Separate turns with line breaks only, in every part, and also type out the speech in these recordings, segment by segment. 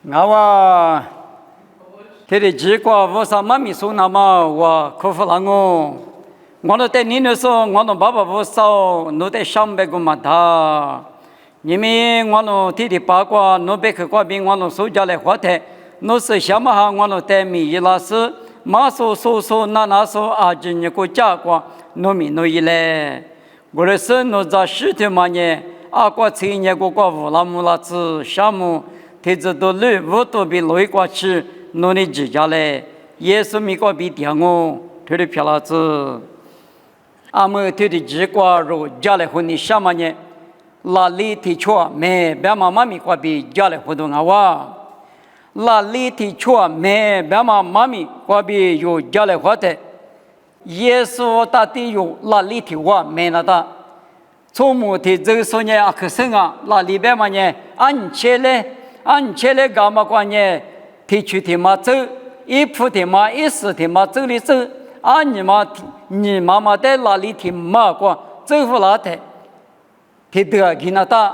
ngawa tere jikwa vosa mami su nama wa kofulango ngono te nino so ngono baba vosa no te shambe gumata nimi ngono tiri pakwa no be kwa bi ngono so jale hwate no se shamaha ngono te mi yilas ma so na na so ajin ko cha kwa no mi no yile gores no za shite manye akwa tsinye ko kwa vula mula tsu shamu thế giờ tôi lười vô tôi bị lối qua chứ nó nên chỉ ra lại Giêsu mi có bị tiếng ngô thế thì phải là chứ mơ thế thì chỉ qua rồi ra lại hôn đi sao mà nhé là lý thì chua mẹ bé mama mi qua bị ra lại hôn đông à là lý thì chua mẹ bé mama mi qua bị yo ra lại hôn thế Giêsu ta ti yo là lý thì qua mẹ na ta số một thì giờ số nhé cái sinh là lý bé mà nhé anh chế lệ gamma quan nhé thì chú thì mà chữ ít phút thì mà ít sự thì mà chữ lý chữ anh mà để là lý thì mà qua chữ phụ là thế thì được cái nào ta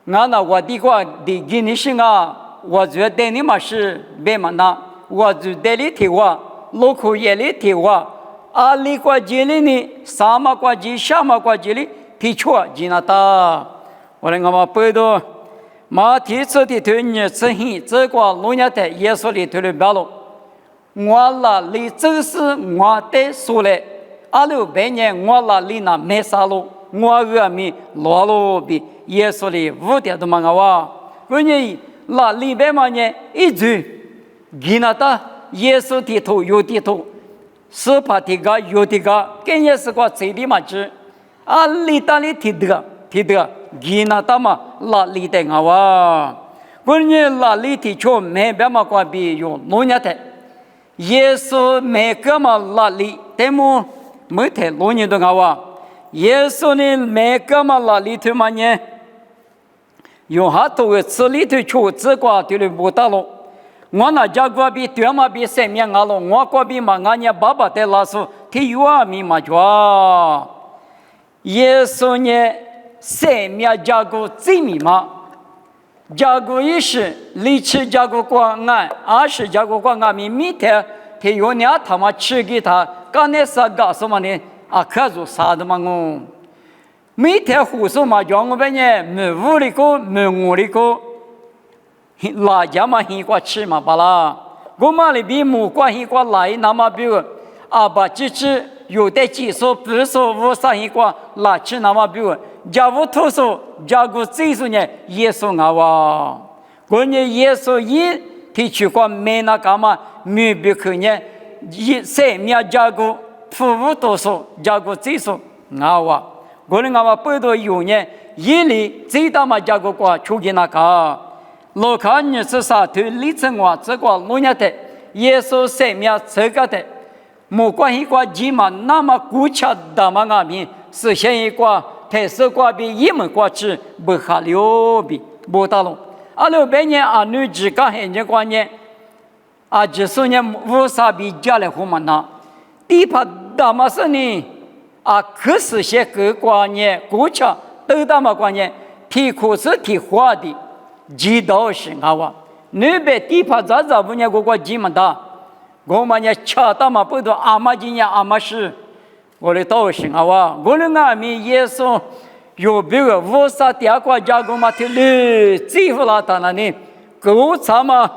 ngã nào qua đi qua đi cái này sinh我觉得你嘛是别嘛那我觉得你听话路口也里听话里过这里呢沙嘛过这沙嘛过这里提错几那ta我们嘛背到马提次的推你此行这个路亚的耶稣里推了白路，我那里这是我的数嘞，路白年我那里那没啥路，我阿弥罗路比耶稣里五点多嘛个哇，关键那里白嘛呢一句，给那他耶稣的头有的头，是怕的个有的个，跟耶稣个谁的嘛子，里达里提的。gina tama la li te ngawa kunye la li ti cho me ba ma kwa bi yo no nya te yesu me kama la li te mo me te lo ni do ngawa yesu ni me kama la li te ma nye yo ha to we tsi li te cho tsi kwa ti le bo ta lo ngwa na ja kwa bi twa ma bi se mya nga lo ngwa kwa bi ma nga nya ba ba te la so ti yua mi ma jwa yesu nye生命加过最密码，加过一是理智加过关爱，二是加过关爱米天，他有年他妈吃给他，刚才啥干什么呢？可做啥的嘛我，每天胡说嘛讲我们呢，没屋里过，没屋里过，拉家嘛很过吃嘛巴拉，我们里边木瓜很过来那么比如把鸡翅有的技术，比如说我上一个拉吃那么比如。家务图书，家务技术呢？耶稣啊！关键耶稣一提出过没那干嘛？没别个呢？生命家务服务图书，家务技术啊！关键不多有呢，一里最大嘛家务过出去那个，老看你是啥头里程话这个路亚的，耶稣生命这个的，没关系过几嘛那么古巧的嘛阿弥实现一个。太师过比一门过去不下流比不大龙，600年女子刚很年观念，90年无啥比家来胡嘛那，地盘大嘛是呢可是些个观念古巧都大嘛观念，提苦是提花的，知道是啊你别地盘咋不呢个几么大，我们呢恰大嘛不多阿妈今年阿妈是。我的道行啊！我的阿弥耶稣有别个无啥第二个家国嘛？听哩，几乎拉达那呢？古啥嘛？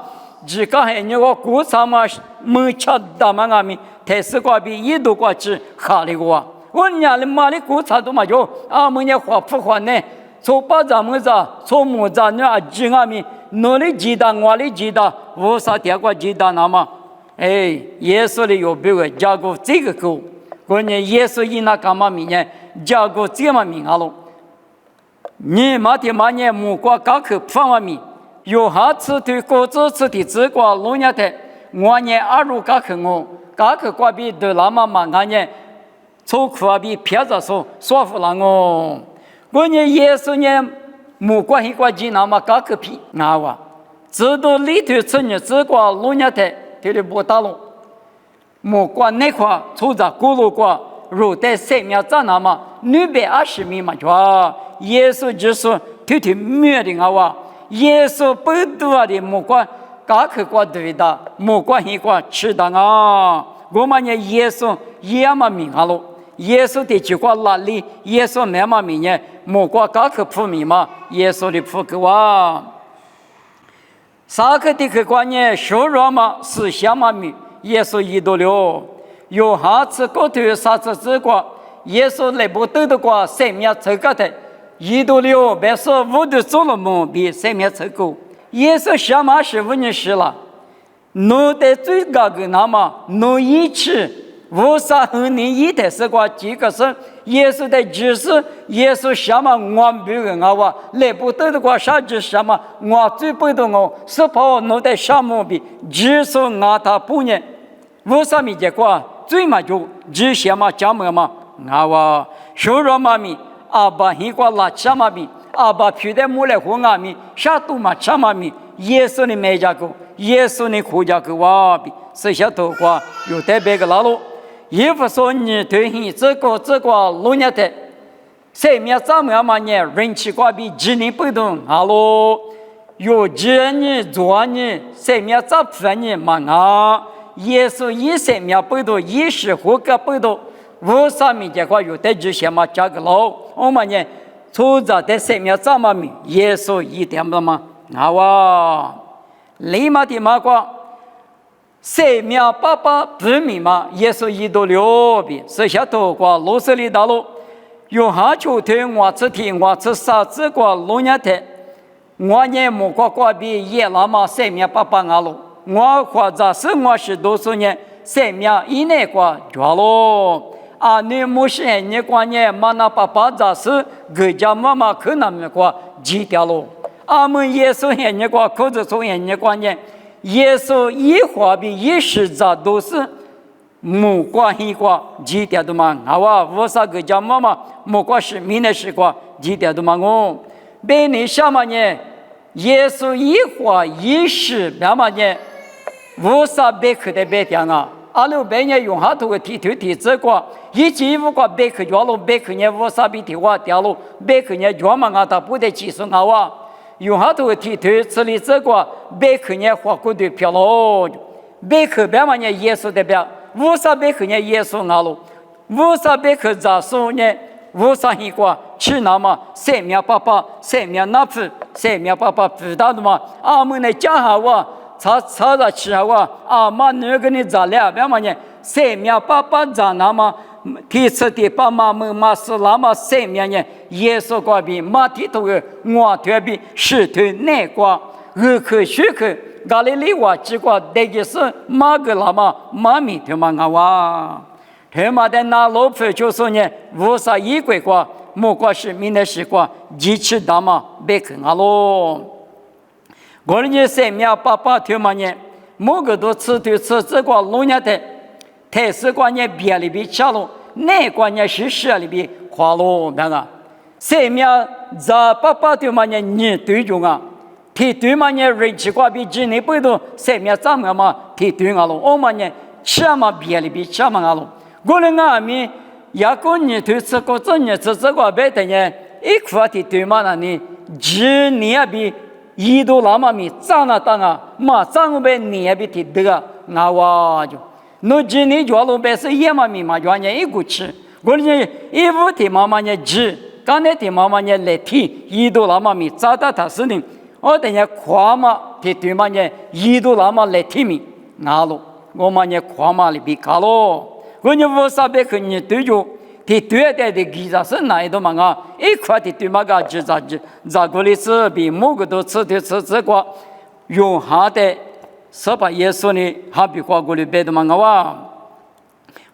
只讲还那个古啥嘛？没吃的嘛阿弥，太师过比一度过去哈里个我伢的妈的古啥都嘛有，们也花不花呢？从把咱们咋，从木咋呢？只阿弥，侬的鸡蛋，我的鸡蛋，无啥第二个鸡蛋那嘛？耶稣的有别个家国这个狗。关键耶稣一那干嘛明年加个这么明啊喽？你马天马年木瓜刚去放完米，有下次对果子吃的这个路亚的，我年2路刚去我，刚去过比对那么嘛俺年，从苦比偏着说服了我。关键耶稣年木瓜一个鸡那么刚去皮啊知道里头吃你这个路亚的，这里不打喽。莫管那块出在咕噜瓜，如在生命在那么，220米嘛，耶稣就是天天灭的啊！耶稣不多的莫关，嘎克瓜对的，莫关一瓜吃的啊！我们呢，耶稣也嘛明哈喽，耶稣的句话哪里？耶稣没嘛明呢？莫关嘎克普明嘛，耶稣的普个哇。啥个的个观念，说软嘛，思想嘛明，耶稣一度了。有下次过头啥子之过，耶稣来不得的过，生命这个的。一度了，别说我的做了梦比生命成功。耶稣什么是无人事了？侬在最高的那么，侬一起无啥和你一台是过几个是耶稣的指示，耶稣什么我不用我来不得的过啥子什么，我最不懂我是怕侬在什么比指示我他不呢？无啥米结果，最嘛就只什么讲么嘛，我说什么米。阿爸很过拉什么米，阿爸皮的木来红阿米，啥都嘛什么米，耶稣的美家狗，耶稣的苦家狗哇比，这些头瓜有特别个老路，也不说你对你这个路年的，生命怎么样嘛呢？人气瓜比几年不同，哈喽，有几年做呢？生命咋分呢嘛啊？耶稣一生命不同，一时活个不同。无啥米结果有的就什么加个老，我们呢，出着的生命怎么米，耶稣一点不嘛，哇，立马的嘛个，生命爸爸不明嘛，耶稣一度六笔，剩下头个路是里道路，有下秋天我吃天我吃啥子个路年天，我呢莫个比耶拉嘛生命爸爸阿路，我或者是我是多数年生命以内个着咯。啊，你莫是你观念，嘛那爸爸咋是各家妈妈可能没过几条路？阿们耶稣你过，可是从你观念，耶稣一话比一时咋都是木瓜一瓜几条的嘛？好啊，我啥各家妈妈木瓜是明的是瓜几条的嘛？我被你什么呢？耶稣一话一时什么呢？我啥别克的别讲啊？阿六百年用下头个提这个，以前五个百克药路百克年五啥比提话掉路百克年专门他不得技术好啊，用下头个提这里这个百克年花过的票咯，百克百万年耶稣的表，五啥百克年耶稣好路，五啥百克咋说呢？五啥一个去那么生命爸爸生命那夫生命爸爸知道的嘛？阿们来讲下我。查着吃啊！啊妈，那个你咋了？别嘛呢？生命爸爸咋那么？提次的爸妈们嘛是那么生命呢？耶稣过比马提头个我特比石头那个二口血口，咖喱里话几个那个是马个那么马米头嘛哇！他妈的那老婆就说呢，无啥一鬼个，莫过是明的是个机器大嘛，别看啊喽。我呢生命爸爸听嘛呢，某个都吃这个路年的，台式观念别里边吃了，那观念是舍里边花了那个，生命在爸爸听嘛呢，你对中啊，提对嘛呢，人气瓜比今年不多，生命怎么嘛提对啊了，我们呢吃嘛别里边吃嘛啊了，我呢俺们也个你对这个这个别的呢，一块提对嘛那呢，今年比。一度那么米长了当啊，马上被你也被提得个，那我就，那今年就路边是也嘛米嘛，原来一个吃，我呢一五天妈妈呢吃，刚才天妈妈呢来提，一度那么米找到他是呢，我等下跨嘛提对嘛呢，一度那么来提米，那路我们呢跨嘛里边卡咯，我呢我啥别跟你对着。提对的记者是哪一度嘛啊？一块的对嘛个记者咋个里是比某个都吃这个用下的是把耶稣呢还比花过里别的嘛啊？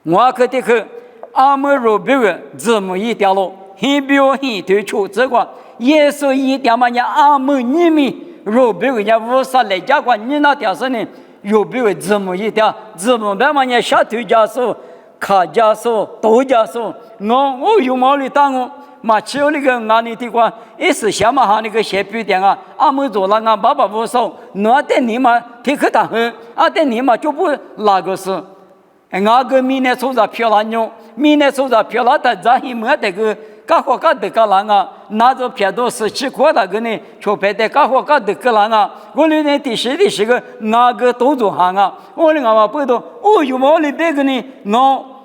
我可的去阿门罗别个字母一条路，很表很对出这个耶稣一条嘛呀阿门你们罗别个呀无啥来讲过你那条是呢？有别个字母一条字母别嘛呀下头加数。卡加索、多加索，我有毛里当我，马只有那个俺你的话，一时想嘛哈那个写标点啊，阿们做了俺爸爸不少，那等你嘛听可大很，啊等你嘛就不那个是，俺个明年出着漂亮妞，明年出着漂亮的，咱还没得个嘎火嘎的个人啊，拿着片头17块那个呢，就拍的嘎火嘎的个人啊，我里呢第10的是个那个都做行啊，我里我不懂，哦有我里别个呢，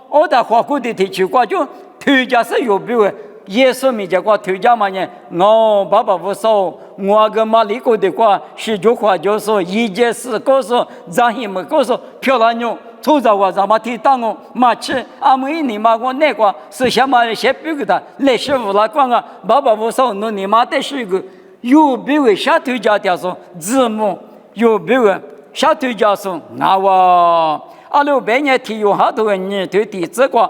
我在华国的提起过就推荐是有别个。耶稣咪讲过推荐嘛呢？我爸爸不说，我跟马里国的话是句话就说，一件事告诉，让他们告诉漂亮妞，出着我咱们提当我马吃，阿妹你妈我那个是什么些别个的，来师傅来讲啊，爸爸不说，那你妈的是个有别个下推荐的说字幕，有别个下推荐说那我阿六百年提有好多人对弟子过。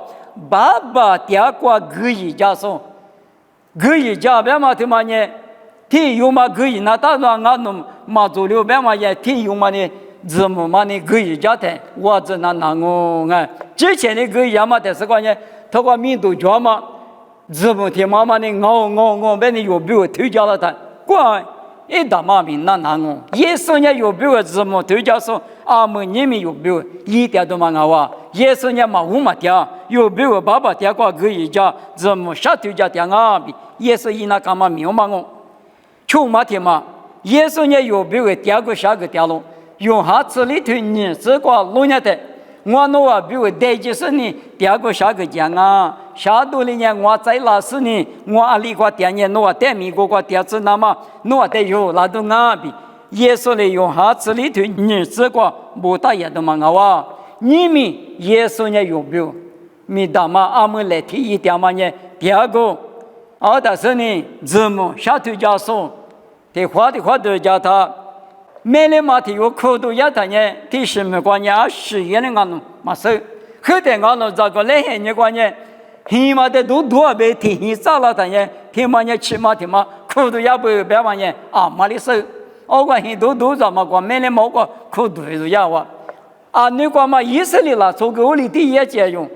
爸爸爹过可以家说，可以家别嘛他妈呢，提有嘛可以那当然俺们嘛做了别嘛也提有嘛呢，怎么嘛呢可以家的，我这那我哎，之前的可以家嘛的是关键，他个民族家嘛，怎么提妈妈呢？我别你有比我推荐了他，乖。一大妈咪那我，耶稣呢有比我怎么推荐说，阿们你们有比我一点都嘛我，耶稣呢嘛无嘛点，有比我爸爸点过可以讲，怎么啥推荐点啊比，耶稣一那干嘛没有嘛我，就嘛点嘛，耶稣呢有比我点过啥个点咯，用下次里头你这个路年的，我那话比我带就是你点过啥个讲啊。下多里呢，我在那时呢，我阿里个店呢，我带米个店子那么，我带有那都阿比，耶稣嘞用下子里头你这个不大也都嘛我，你们耶稣呢有没有？米大嘛阿们来提一点嘛呢？第二个，但是呢，怎么下头家说，的话都叫他，买了嘛提有口头也他呢，提什么关键10元的俺们嘛收，后头俺们这个来黑的关键。起码得都多别提早了，但也起码也起码苦都也不别嘛呢啊，马里手，我管都怎么管，没人冇个苦都是要哇啊，你管嘛以色列啦，做个我里第一节用，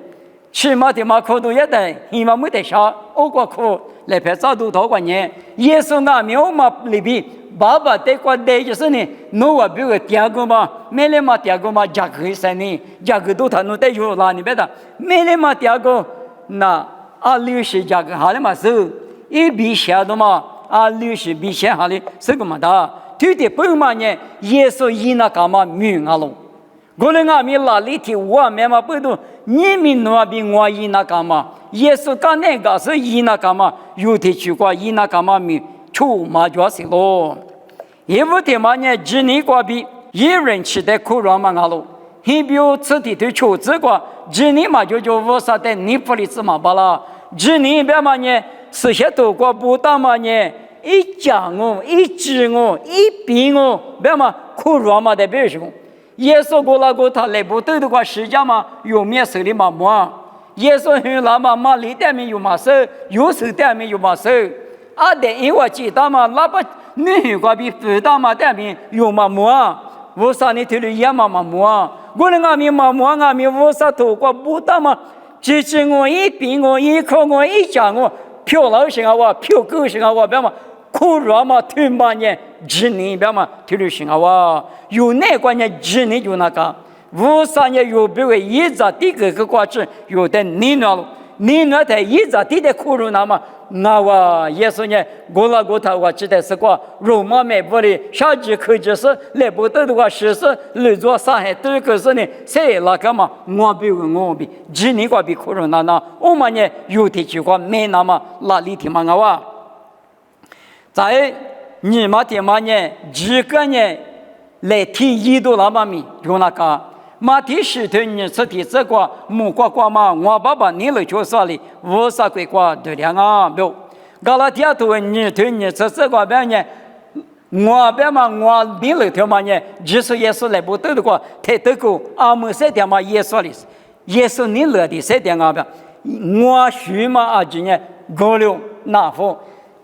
起码苦都也得，起码没得少，我管苦来拍照都多管呢，耶稣啊苗嘛里边。爸爸得过得就是呢，侬话比如第二个嘛，没人嘛第二个嘛，价格是呢，价格都他侬得有啦，你别的，没人嘛第二个。那60价格好的嘛是，一笔写的嘛，60笔写好的是个么的，对的不嘛呢？耶稣一那干嘛命啊喽？我们阿米拉里提我没嘛不懂，你们那边我一那干嘛？耶稣干那个是一那干嘛？有的去过一那干嘛命，出嘛就是喽。也不的嘛呢，只你过比一人吃的苦软嘛啊喽。你比如此地对求这个，只你嘛就我啥的你不里子嘛罢了，只你别嘛呢，是些多过不大嘛呢，一讲我，一指我，一比我，别嘛苦软嘛的别说，耶稣过那个他来不对的话，实际嘛有面手里嘛么？耶稣很老嘛里点面有嘛手，有手点面有嘛手，的因为知道嘛，那不你个比不大嘛点面有嘛么？我啥你听了也嘛么？我那阿弥嘛阿弥我啥头过不大嘛？只是我一比我一口我一讲我漂老型啊我漂狗型啊我别嘛苦软嘛吞嘛呢，只你别嘛听了型啊我有那关键只你就那个，我啥呢有别个一直第个过去有的你那。你那台一直地的苦肉那么，那我耶稣呢？我那个他我记得是个罗马美国的小几口就是来不得的话，实施来做上海都可是呢，谁那个嘛？我比，只你个比苦肉那，我们呢有的就个没那么哪里听嘛我，在你们的嘛呢，几个呢来听一度那么米有那个。马蹄石头你吃的这个木瓜瓜嘛，我爸爸你来就说哩，我啥鬼瓜对两啊没有。搞了第二头你吃这个边呢，我边嘛我你来条嘛呢，就是耶稣来不得的话，太得个阿姆三点嘛耶稣哩，耶稣你来的三点啊边，我许嘛啊今年高了那副。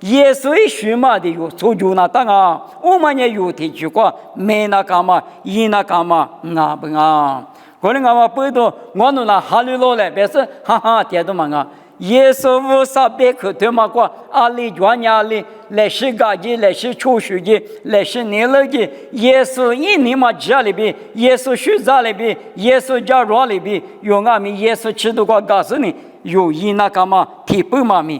耶稣一许嘛的有做就那当啊，我们也有提起过，没那干嘛，一那干嘛，那不啊？可能我不懂，我弄那哈利路来，别是哈哈点都嘛啊。耶稣无啥别可对嘛过，阿里专家里来是家己，来是出书记，来是你了的。耶稣一你嘛家里边，耶稣学家里边，耶稣家软里边，用俺们耶稣吃的过告诉你，有一那干嘛提不嘛咪。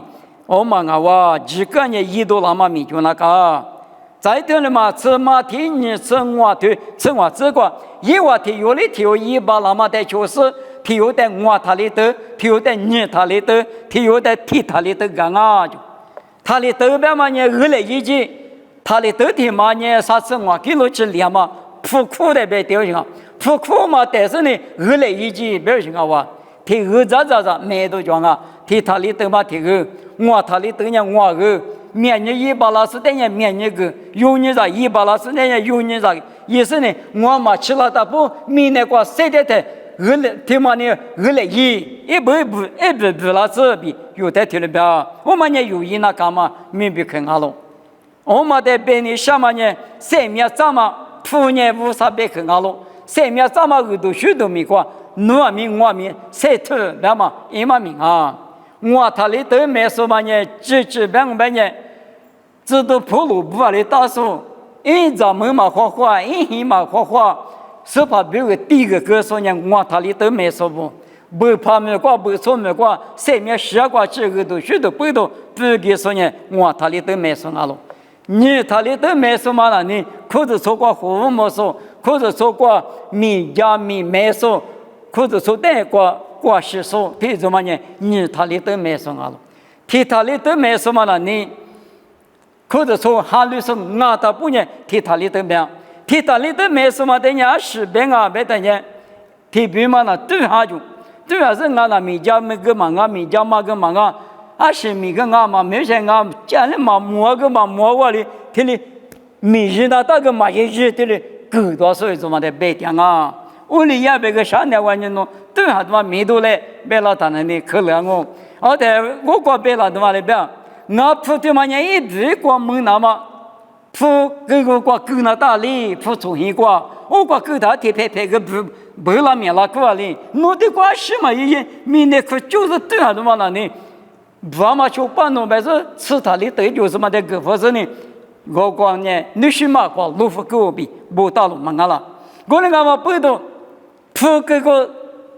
我们啊，几个人一度那么米就那个，再对了嘛，这嘛天你生活对生活这个，一话题有的题有一把那么的就是，题有的我他里头，题有的你他里头，题有的题他里头干啊就，他里头边嘛呢二来一句，他里头题嘛呢啥生活给了去连嘛，不苦的别丢行，不苦嘛，但是呢二来一句别行啊哇，题二咋没都讲啊，题他里头嘛题二。我他里等人我个，面你一把拉是等人面你个，有你啥一把拉是等人有你啥，意思呢，我嘛吃了大不，明年过谁的台，二来听嘛呢，二来一步拉这边有的听了别，我们呢有一那干嘛，明白看好了，我们在边呢什么呢，三面怎么，土年无啥别看好了，三面怎么耳朵许多没过，我面谁头别嘛，一嘛命啊。我他里头没说嘛呢，几百年，直到普鲁不法的大叔，一早门嘛花花，一黑嘛花花，是怕别个第一个歌说呢，我他里头没说不怕没挂，不错没挂，上面写挂几个都许多不多，不给说呢，我他里头没说那了，你他里头没说嘛了呢，或者说过服务没说，或者说过米家米没说，或者说带过。过些说，譬如嘛呢，你他里头没什么了，替他里头没什么了，你或者说哈律说我他不呢，替他里头没，替他里头没什么的人是别啊别的人，替别嘛呢对下就，对下是我那米家没个嘛，我米家嘛个嘛个，啊是米个我嘛没些我家里嘛摸个嘛摸我的，替你米人那大个嘛也是替你够多岁数嘛的别点啊。屋里也别个商量完人弄，对下他妈没都来，别老大人的可怜我，而且我过别老他妈的别，我铺的嘛人一直过门那么，铺这个过够那大里，铺重新过，我过够他贴拍个不拉面拉过里，我的关系嘛也明天可就是对下他妈那呢，不嘛就把弄白是吃他的对就是嘛的个不是呢，我讲呢，你是嘛过路不够比不到路嘛了，我那个嘛不懂。铺这个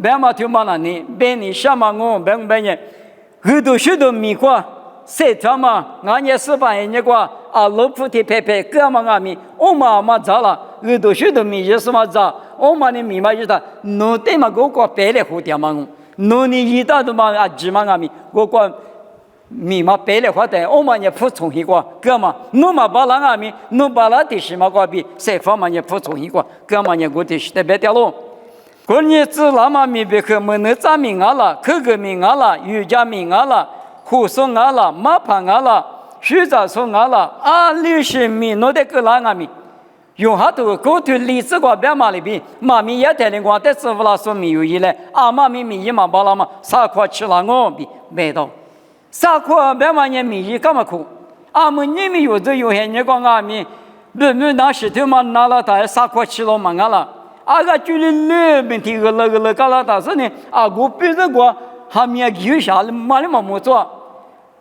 白马条嘛那呢，白你什么我白呢？很多许多米瓜，谁他妈俺也是把人家瓜啊，老铺的拍各嘛俺米，我嘛咋了？很多许多米也是嘛咋？我嘛的米嘛就是，侬对嘛我瓜白来胡掉嘛我，侬你一大都嘛啊几嘛俺米，我瓜米嘛白来胡的，我嘛也铺重新瓜，各嘛侬嘛把那俺米，侬把那的什么瓜比，谁方嘛也铺重新瓜，各嘛也我的是得白掉喽。过年子那么米别克么能咱米啊了，口个米啊了，瑜伽米啊了，胡松啊了，马盘啊了，徐杂松啊了，啊六十米弄得个哪个米？用下头过去历史个别嘛里边，马米也带领我在师傅那说米有一来，啊马米米一嘛把那么啥块吃了我比没到，啥块别嘛人米一干嘛苦？啊么你们有这有些人讲啊米，你拿石头嘛拿了他啥块吃了嘛啊了。啊个就是那问题个搞了，但是呢，啊我别这个还没有下来，嘛的嘛没做，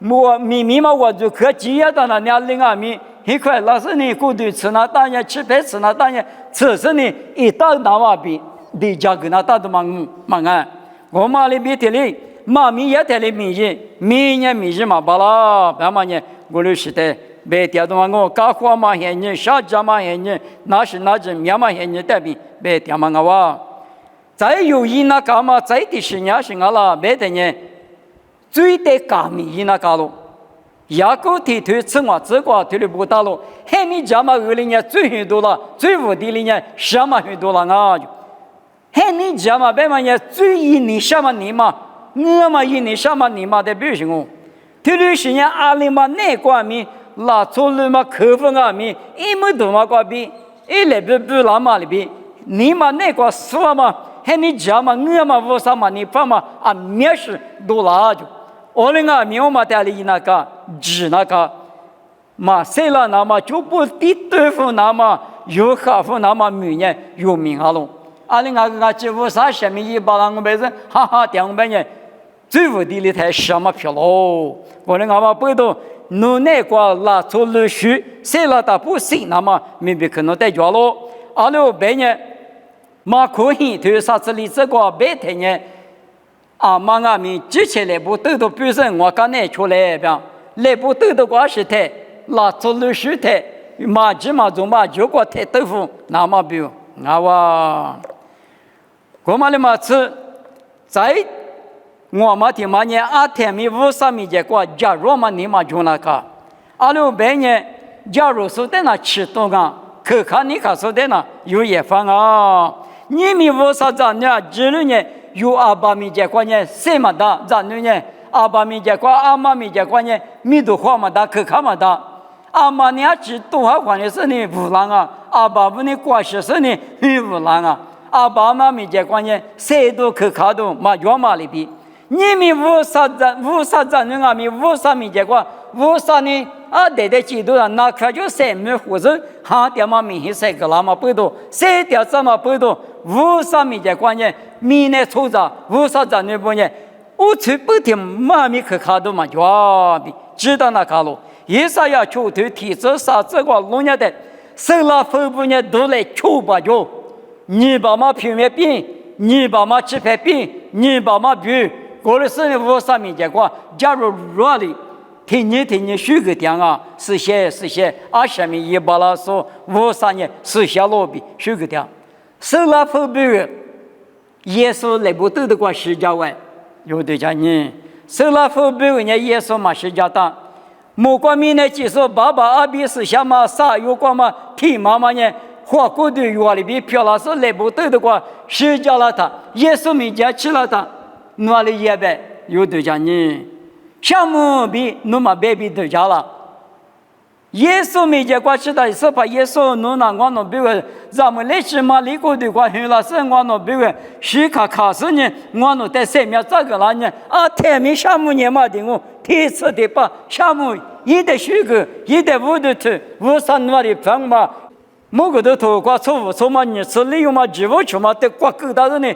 我米嘛我就可几样的那两零啊米，一块那是呢，过头吃那当然吃白吃那当然，吃是呢一大那瓦比，你家跟那大的嘛啊，我嘛里边的哩，嘛米也的哩米呢嘛巴拉，别嘛呢，我就是的。别调动我，搞活嘛现人，小家嘛现人，那是那只面嘛现人代表，别调嘛我。再有一那干嘛，再的是伢是了，别的呢，最得干米一那干咯。牙膏提推吃我这个推的不大咯，还没家嘛二零年最很多了，最无敌的呢什么很多了啊！还没家嘛别嘛呢最一年什么年嘛，我嘛一年什么年嘛的表现哦，推的是伢阿里嘛那关米。拉错了嘛，口风啊米，一么多嘛个比，一来不拉嘛里边，你嘛那个说嘛，还你讲嘛，我嘛为啥嘛你怕嘛啊面试多拉就，我那个面我嘛带里那个指那个，嘛谁了那么就不敌对付那么有客户那么明年有名啊喽，啊那个几乎啥什么一把那个辈子，哈哈两百年，最无敌的台什么票喽，我那个嘛不都。侬那个拉出了水，谁拉他不行，那么明白可能得着咯。阿六白呢，马可以对啥子例子个白天呢？啊，马阿米接起来不都表示我刚才出来边，来不得的瓜是太，拉走了是太，马吉马中马就过太豆腐，那么比如啊哇，我们的马吃在我们的马年阿天米53米结果，假如嘛你嘛就那个，阿六百年，假如说在那吃多个，可看你看说在那有也放啊，你米53张呢，这里呢有200米结果呢，什么的，这里呢200米结果，200米结果呢，米都花么大，可看么大。200年只多少块的是呢无浪啊，200年过去是呢无浪啊，200米结果呢，谁都可看到嘛，远嘛里比。你米53张人啊，米53米结果，53呢啊，对记住了，那可就3米或者哈点嘛米3个那么不多，3点这么不多，53米结果呢，米呢粗着53张人不呢，我去不停嘛米可看到嘛，远比知道那看了。以上要求对体质啥这个农业的，生了分布呢都来求吧就，你把嘛平面变，你把嘛几排变，你把嘛变，过了是53米结果，假如弱里，听你许个点啊，是些20米100了说53年是些落比许个点，生了分布耶稣来不得的过世家外，有的家人，生了分布呢耶稣嘛是家当。莫光明呢，就说爸爸阿比是什么啥有光嘛？听妈妈呢，花果的园里边漂亮是来不得的话，谁家了他？耶稣没家去了他，哪里也呗？有对家呢？项目比那么别比对家了。耶稣没家过去的是把耶稣弄那我弄别个，咱们历史嘛里国的话，很老是我弄别个，是卡死呢，我弄在上面这个了呢，啊，天明项目年嘛的我。第一次的把项目一的许可，一的无的头，53那里分嘛，某个的头瓜错嘛，你是利用嘛，职务去嘛，得瓜够大的呢。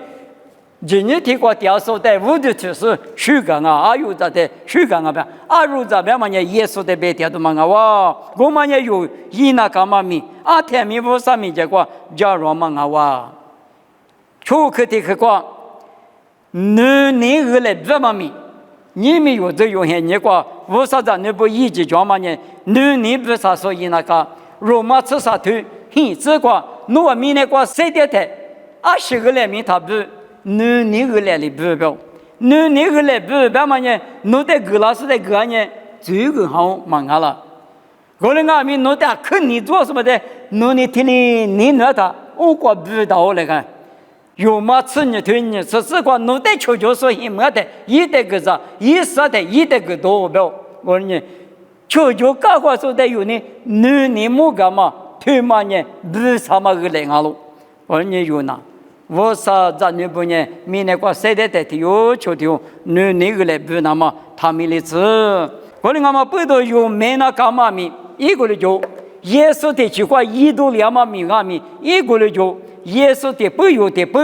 今年的瓜掉手的无的头是许可啊，啊有这的许可啊呗，啊如这边嘛呢，耶稣的白天都嘛啊哇，我们也有一那干嘛米，啊天米53米结果叫罗嘛啊哇，初刻的个瓜，你来别嘛米。你们有这有限，你讲为啥子你不一直讲嘛呢？你不啥说以那个罗马吃啥头？嘿，这个我们那个谁的台？20个来米他不，你个来的不标，你个来不标嘛呢？你在格拉斯在格呢，这个好忙啊了。我那个米你在看你做什么的？你听你那他，我管不到那个。有嘛吃你推你吃这个弄得求求说一么的，一的个啥，一啥的，一的个多不？我说你求求搞个说的有呢，你莫干嘛？推嘛呢？不啥嘛个来啊喽？我说你有哪？我啥咱女朋友明年过谁的的有求求你个来不那么他们来吃？我说俺们不都有没那干嘛米？一个人就耶稣的计划一度2万米阿米，一个人就。耶稣的不有的不，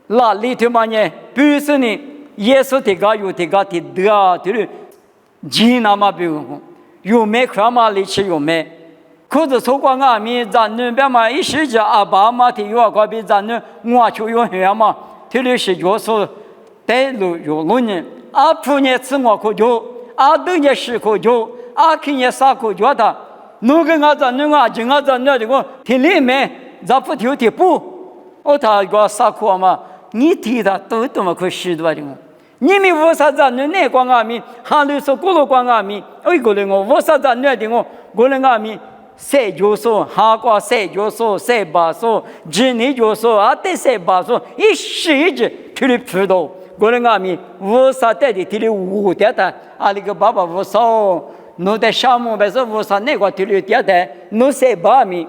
那里头嘛呢？不是呢，耶稣的个有的个的得啊，对了，几那么不有没看嘛？里去有没？可是说过俺们咱那边嘛，一时间200嘛的有个比咱那我就有远嘛，对了是就说带路有路呢，普呢吃我可就都呢是可就去呢啥可就的，那个俺咱那就俺咱那的个听里面。咱不丢的不，我他个啥苦嘛？你提他都么可许多的，你们为啥子那光阿米，哈里说过了光阿米，一个人我为啥子那的我人阿米谁就说哈瓜谁就说谁把说，今年就说对谁把说，一时一直提的葡萄，我人阿米为啥带的提的5点的，那个爸爸为啥？侬在项目不是为啥那个提的点的，侬谁把米？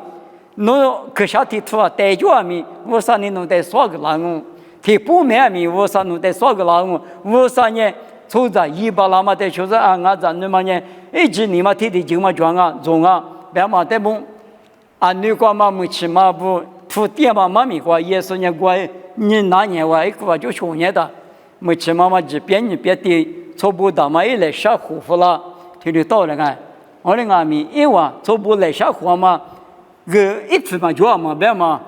侬可下提出啊，带着阿米，为啥你弄得少个人哦？提不满米，为啥弄得少个人哦？为啥呢？从这100那么的，就是俺咱那么呢，一直你嘛提的就嘛装啊，装啊，别嘛得不？你讲嘛没起嘛不，土地嘛嘛米过，也是呢过，你那年我一个就去年的，没起嘛这边你别的，初步的嘛一来下户户了，提的到了看，我的阿米一晚初步来下户嘛。个一次嘛就嘛别嘛，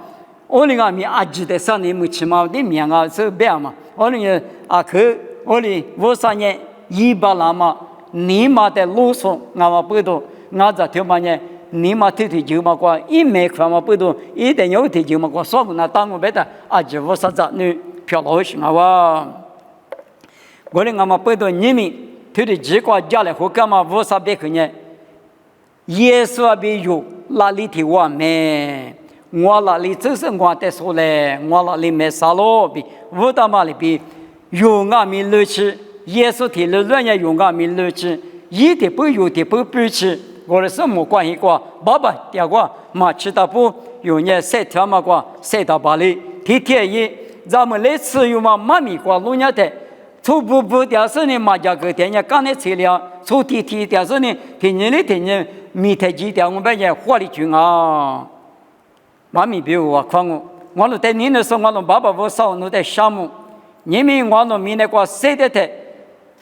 我那个米记得上年没起嘛的面是别嘛，我那个去我的我3年100那么尼玛的路上，俺们不都俺在条嘛呢？尼玛天天就嘛过，一没看嘛不都一定有天就嘛过，说不那当我别的啊，就我啥子呢？漂老行啊哇！我哋俺们不都你们天天几个家来和干嘛？我啥别个呢？耶稣啊，比如哪里的我们？我哪里就是我的说嘞，我哪里没啥咯比，我他妈里比有俺们乐趣，耶稣提了人家有俺们乐趣，一的不有的不不去，我的什么关系过？爸爸爹过，妈吃到不有人晒条嘛过，晒到巴里，天天一咱们来吃有嘛妈咪过路人的，初步点是呢嘛家个天天刚才吃了，初天点是呢天天的天天米太几点我们也火力军啊。妈咪比如我看我们在年的时候，我们爸爸我少我在项目，因为我们明年过谁的的，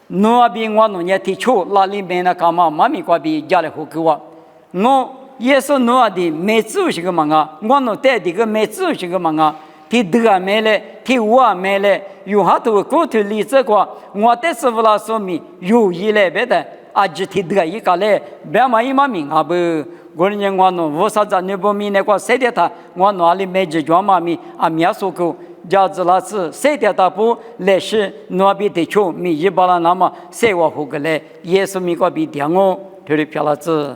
我比我们也提出哪里面那干嘛，妈咪过比家里好给我也是我的没做些个嘛啊，我们带这个没做些个嘛啊，提得没嘞，提我没嘞，有好多过去例子过，我的师傅老说明有一类别的，啊就提得一个嘞，别嘛一嘛名啊不。我人我弄我啥子你不明那个谁的他我哪里没解决嘛咪啊苗说过叫子老师谁的他不来是哪边的球咪一把了那么谁我胡个嘞也是咪个比点哦，这里漂了子。